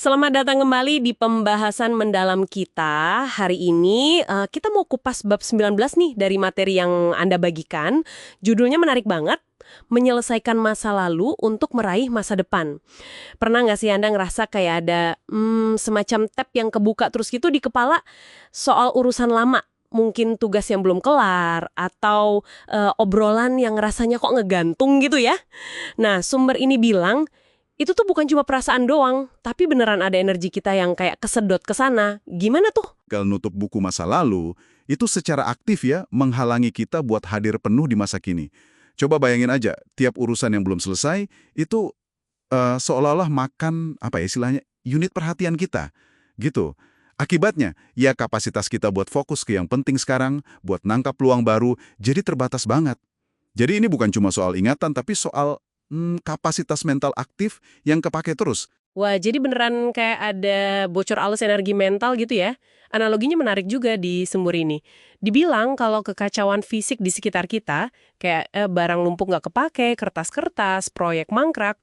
Selamat datang kembali di pembahasan mendalam kita. Hari ini kita mau kupas bab 19 nih dari materi yang Anda bagikan. Judulnya menarik banget, menyelesaikan masa lalu untuk meraih masa depan. Pernah nggak sih Anda ngerasa kayak ada semacam tab yang kebuka terus gitu di kepala soal urusan lama? Mungkin tugas yang belum kelar, atau obrolan yang rasanya kok ngegantung gitu ya. Nah, sumber ini bilang, itu tuh bukan cuma perasaan doang, tapi beneran ada energi kita yang kayak kesedot ke sana. Gimana tuh? Kalau nutup buku masa lalu, itu secara aktif ya menghalangi kita buat hadir penuh di masa kini. Coba bayangin aja, tiap urusan yang belum selesai, itu seolah-olah makan, apa ya istilahnya, unit perhatian kita. Gitu. Akibatnya, ya kapasitas kita buat fokus ke yang penting sekarang, buat nangkap peluang baru, jadi terbatas banget. Jadi ini bukan cuma soal ingatan, tapi soal kapasitas mental aktif yang kepake terus. Wah, jadi beneran kayak ada bocor alus energi mental gitu ya? Analoginya menarik juga di sumber ini. Dibilang kalau kekacauan fisik di sekitar kita, kayak barang numpuk nggak kepake, kertas-kertas, proyek mangkrak,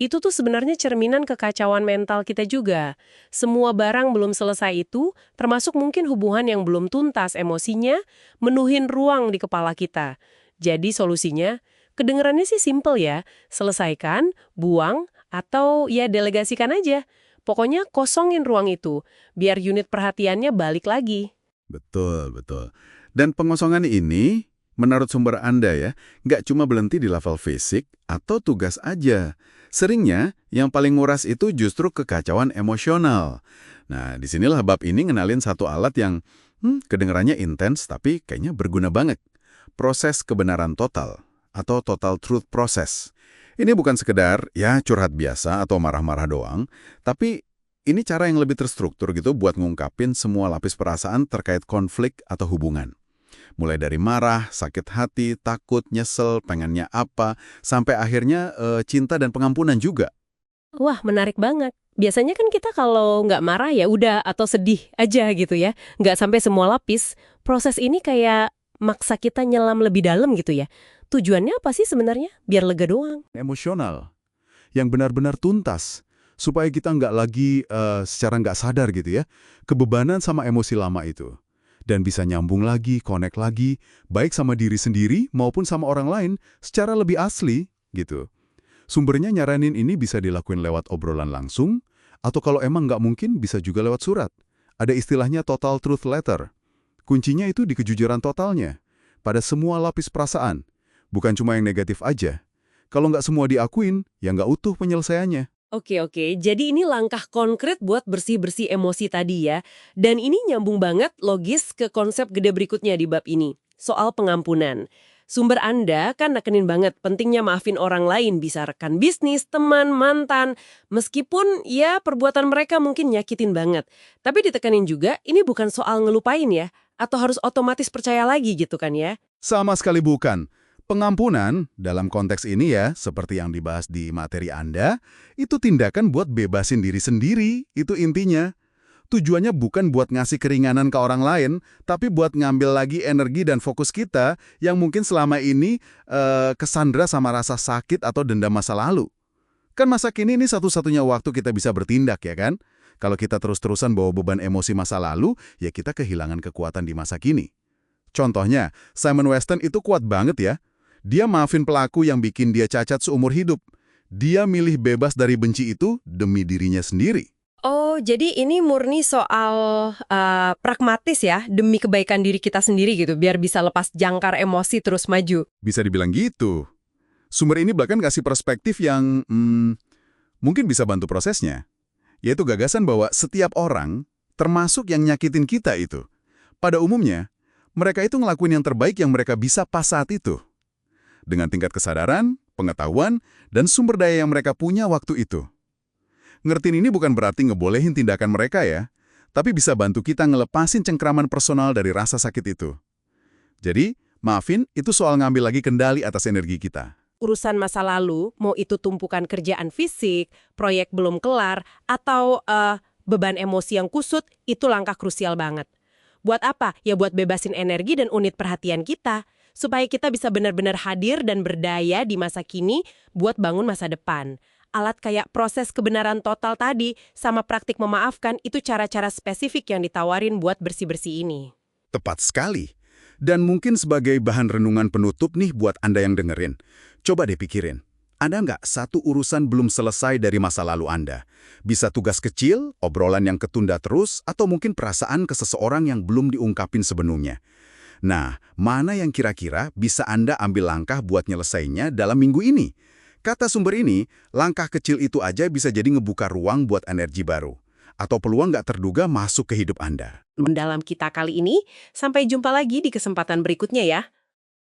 itu tuh sebenarnya cerminan kekacauan mental kita juga. Semua barang belum selesai itu, termasuk mungkin hubungan yang belum tuntas emosinya, menuhin ruang di kepala kita. Jadi solusinya, kedengarannya sih simple ya, selesaikan, buang, atau ya delegasikan aja. Pokoknya kosongin ruang itu, biar unit perhatiannya balik lagi. Betul, betul. Dan pengosongan ini, menurut sumber Anda ya, nggak cuma berhenti di level fisik atau tugas aja. Seringnya, yang paling nguras itu justru kekacauan emosional. Nah, disinilah bab ini ngenalin satu alat yang kedengarannya intens tapi kayaknya berguna banget. Proses kebenaran total, atau total truth process. Ini bukan sekedar ya curhat biasa atau marah-marah doang, tapi ini cara yang lebih terstruktur gitu buat ngungkapin semua lapis perasaan terkait konflik atau hubungan. Mulai dari marah, sakit hati, takut, nyesel, pengennya apa, sampai akhirnya cinta dan pengampunan juga. Wah, menarik banget. Biasanya kan kita kalau nggak marah ya udah atau sedih aja gitu ya. Nggak sampai semua lapis. Proses ini kayak maksa kita nyelam lebih dalam gitu ya. Tujuannya apa sih sebenarnya? Biar lega doang. Emosional, yang benar-benar tuntas, supaya kita nggak lagi secara nggak sadar gitu ya, kebebanan sama emosi lama itu. Dan bisa nyambung lagi, connect lagi, baik sama diri sendiri maupun sama orang lain secara lebih asli gitu. Sumbernya nyaranin ini bisa dilakuin lewat obrolan langsung, atau kalau emang nggak mungkin bisa juga lewat surat. Ada istilahnya total truth letter. Kuncinya itu di kejujuran totalnya, pada semua lapis perasaan. Bukan cuma yang negatif aja. Kalau nggak semua diakuin, ya nggak utuh penyelesaiannya. Oke. Jadi ini langkah konkret buat bersih-bersih emosi tadi ya. Dan ini nyambung banget logis ke konsep gede berikutnya di bab ini. Soal pengampunan. Sumber Anda kan nekenin banget pentingnya maafin orang lain, bisa rekan bisnis, teman, mantan. Meskipun ya perbuatan mereka mungkin nyakitin banget. Tapi ditekenin juga ini bukan soal ngelupain ya. Atau harus otomatis percaya lagi gitu kan ya. Sama sekali bukan. Pengampunan, dalam konteks ini ya, seperti yang dibahas di materi Anda, itu tindakan buat bebasin diri sendiri, itu intinya. Tujuannya bukan buat ngasih keringanan ke orang lain, tapi buat ngambil lagi energi dan fokus kita yang mungkin selama ini kesandra sama rasa sakit atau dendam masa lalu. Kan masa kini ini satu-satunya waktu kita bisa bertindak ya kan? Kalau kita terus-terusan bawa beban emosi masa lalu, ya kita kehilangan kekuatan di masa kini. Contohnya, Simon Weston itu kuat banget ya. Dia maafin pelaku yang bikin dia cacat seumur hidup. Dia milih bebas dari benci itu demi dirinya sendiri. Oh, jadi ini murni soal pragmatis ya, demi kebaikan diri kita sendiri gitu, biar bisa lepas jangkar emosi terus maju. Bisa dibilang gitu. Sumber ini bahkan kasih perspektif yang mungkin bisa bantu prosesnya. Yaitu gagasan bahwa setiap orang, termasuk yang nyakitin kita itu, pada umumnya, mereka itu ngelakuin yang terbaik yang mereka bisa pas saat itu. Dengan tingkat kesadaran, pengetahuan, dan sumber daya yang mereka punya waktu itu. Ngertiin ini bukan berarti ngebolehin tindakan mereka ya, tapi bisa bantu kita ngelepasin cengkraman personal dari rasa sakit itu. Jadi, maafin itu soal ngambil lagi kendali atas energi kita. Urusan masa lalu, mau itu tumpukan kerjaan fisik, proyek belum kelar, atau beban emosi yang kusut, itu langkah krusial banget. Buat apa? Ya buat bebasin energi dan unit perhatian kita. Supaya kita bisa benar-benar hadir dan berdaya di masa kini buat bangun masa depan. alat kayak proses kebenaran total tadi sama praktik memaafkan itu cara-cara spesifik yang ditawarin buat bersih-bersih ini. Tepat sekali. Dan mungkin sebagai bahan renungan penutup nih buat Anda yang dengerin. Coba deh pikirin, ada nggak satu urusan belum selesai dari masa lalu Anda? Bisa tugas kecil, obrolan yang ketunda terus, atau mungkin perasaan ke seseorang yang belum diungkapin sebelumnya. Nah, mana yang kira-kira bisa Anda ambil langkah buat nyelesainya dalam minggu ini? Kata sumber ini, langkah kecil itu aja bisa jadi ngebuka ruang buat energi baru. Atau peluang nggak terduga masuk ke hidup Anda. Mendalam kita kali ini, sampai jumpa lagi di kesempatan berikutnya ya.